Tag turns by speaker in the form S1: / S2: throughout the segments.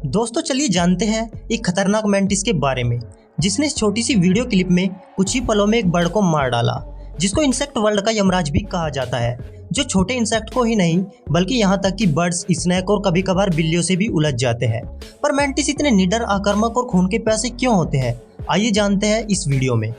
S1: दोस्तों चलिए जानते हैं एक खतरनाक मेंटिस के बारे में जिसने इस छोटी सी वीडियो क्लिप में कुछ ही पलों में एक बर्ड को मार डाला, जिसको इंसेक्ट वर्ल्ड का यमराज भी कहा जाता है, जो छोटे इंसेक्ट को ही नहीं बल्कि यहाँ तक कि बर्ड्स, स्नेक और कभी कभार बिल्लियों से भी उलझ जाते हैं। पर मेंटिस इतने निडर, आक्रामक और खून के प्यासे क्यों होते हैं, आइए जानते हैं इस वीडियो में।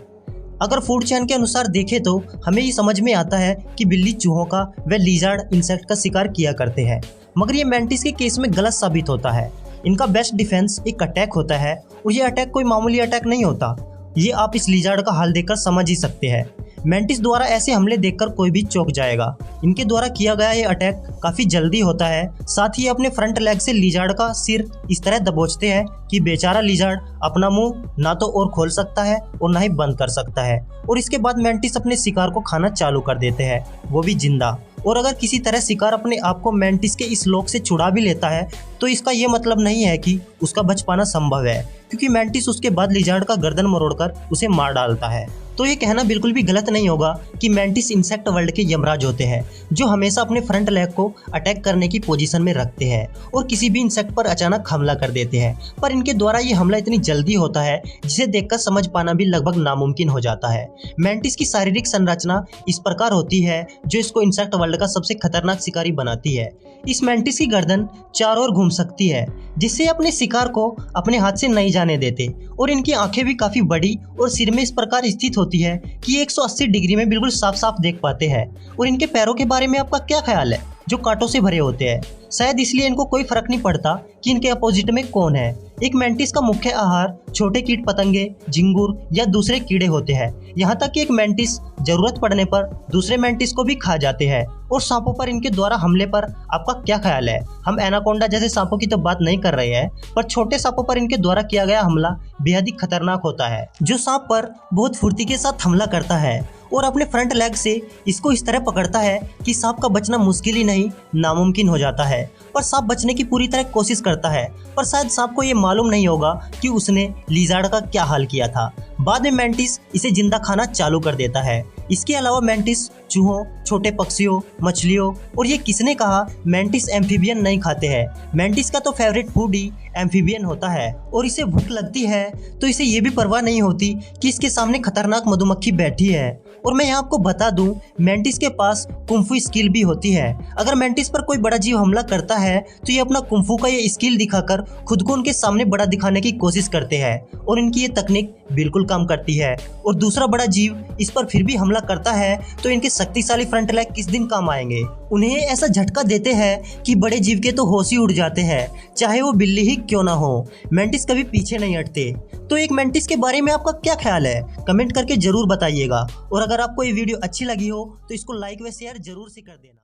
S1: अगर फूड चेन के अनुसार देखें तो हमें ये समझ में आता है कि बिल्ली चूहों का व लिजर्ड इंसेक्ट का शिकार किया करते हैं, मगर ये मेंटिस के केस में गलत साबित होता है। इनका बेस्ट डिफेंस एक अटैक होता है और ये अटैक कोई मामूली अटैक नहीं होता। ये आप इस लिजर्ड का हाल देखकर समझ ही सकते हैं। मेंटिस द्वारा ऐसे हमले देखकर कोई भी चौंक जाएगा। इनके द्वारा किया गया ये अटैक काफी जल्दी होता है, साथ ही अपने फ्रंट लेग से लिजर्ड का सिर इस तरह दबोचते हैं कि बेचारा लिजर्ड अपना मुंह ना तो और खोल सकता है और ना ही बंद कर सकता है। और इसके बाद मेंटिस अपने शिकार को खाना चालू कर देते हैं, वो भी जिंदा। और अगर किसी तरह शिकार अपने आप को मेंटिस के इस लॉक से छुड़ा भी लेता है तो इसका ये मतलब नहीं है कि उसका बच पाना संभव है, क्योंकि मेंटिस उसके बाद लिजर्ड का गर्दन मरोड़कर उसे मार डालता है। तो ये कहना बिल्कुल भी गलत नहीं होगा कि मेंटिस इंसेक्ट वर्ल्ड के यमराज होते हैं, जो हमेशा अपने फ्रंट लेग को अटैक करने की पोजीशन में रखते हैं और किसी भी इंसेक्ट पर अचानक हमला कर देते हैं। पर इनके द्वारा ये हमला इतनी जल्दी होता है जिसे देखकर समझ पाना भी लगभग नामुमकिन हो जाता है। मेंटिस की शारीरिक संरचना इस प्रकार होती है जो इसको इंसेक्ट वर्ल्ड का सबसे खतरनाक शिकारी बनाती है। इस मेंटिस की गर्दन चारों ओर घूम सकती है, जिससे अपने शिकार को अपने हाथ से नहीं जाने देते। और इनकी आंखें भी काफी बड़ी और सिर में इस प्रकार स्थित होती है कि 180 डिग्री में बिल्कुल साफ साफ देख पाते हैं। और इनके पैरों के बारे में आपका क्या ख्याल है, जो कांटों से भरे होते हैं? शायद इसलिए इनको कोई फर्क नहीं पड़ता कि इनके अपोजिट में कौन है। एक मेंटिस का मुख्य आहार छोटे कीट पतंगे, झिंगुर या दूसरे कीड़े होते हैं। यहाँ तक कि एक मेंटिस जरूरत पड़ने पर दूसरे मेंटिस को भी खा जाते हैं। और सांपों पर इनके द्वारा हमले पर आपका क्या ख्याल है? हम एनाकोंडा जैसे सांपों की तो बात नहीं कर रहे हैं, पर छोटे सांपों पर इनके द्वारा किया गया हमला बेहद ही खतरनाक होता है, जो सांप पर बहुत फुर्ती के साथ हमला करता है और अपने फ्रंट लेग से इसको इस तरह पकड़ता है कि सांप का बचना मुश्किल ही नहीं नामुमकिन हो जाता है। पर सांप बचने की पूरी तरह कोशिश करता है, पर शायद सांप को ये मालूम नहीं होगा कि उसने लिजर्ड का क्या हाल किया था। बाद में मेंटिस इसे जिंदा खाना चालू कर देता है। इसके अलावा मेंटिस चूहों, छोटे पक्षियों, मछलियों और ये किसने कहा मेंटिस एम्फीबियन नहीं खाते हैं। मेंटिस का तो फेवरेट फूड ही एम्फीबियन होता है। और इसे भूख लगती है तो इसे ये भी परवाह नहीं होती कि इसके सामने खतरनाक मधुमक्खी बैठी है। और मैं यहाँ आपको बता दूं, मेंटिस के पास कुंफू स्किल भी होती है। अगर मेंटिस पर कोई बड़ा जीव हमला करता है तो ये अपना कुंफू का ये स्किल दिखाकर खुद को उनके सामने बड़ा दिखाने की कोशिश करते हैं और इनकी ये तकनीक बिल्कुल काम करती है। और दूसरा बड़ा जीव इस पर फिर भी हमला करता है तो इनके शक्तिशाली फ्रंट लेग किस दिन काम आएंगे। उन्हें ऐसा झटका देते हैं कि बड़े जीव के तो होश ही उड़ जाते हैं, चाहे वो बिल्ली ही क्यों ना हो। मेंटिस कभी पीछे नहीं हटते। तो एक मेंटिस के बारे में आपका क्या ख्याल है, कमेंट करके जरूर बताइएगा। और अगर आपको ये वीडियो अच्छी लगी हो तो इसको लाइक व शेयर जरूर से कर देना।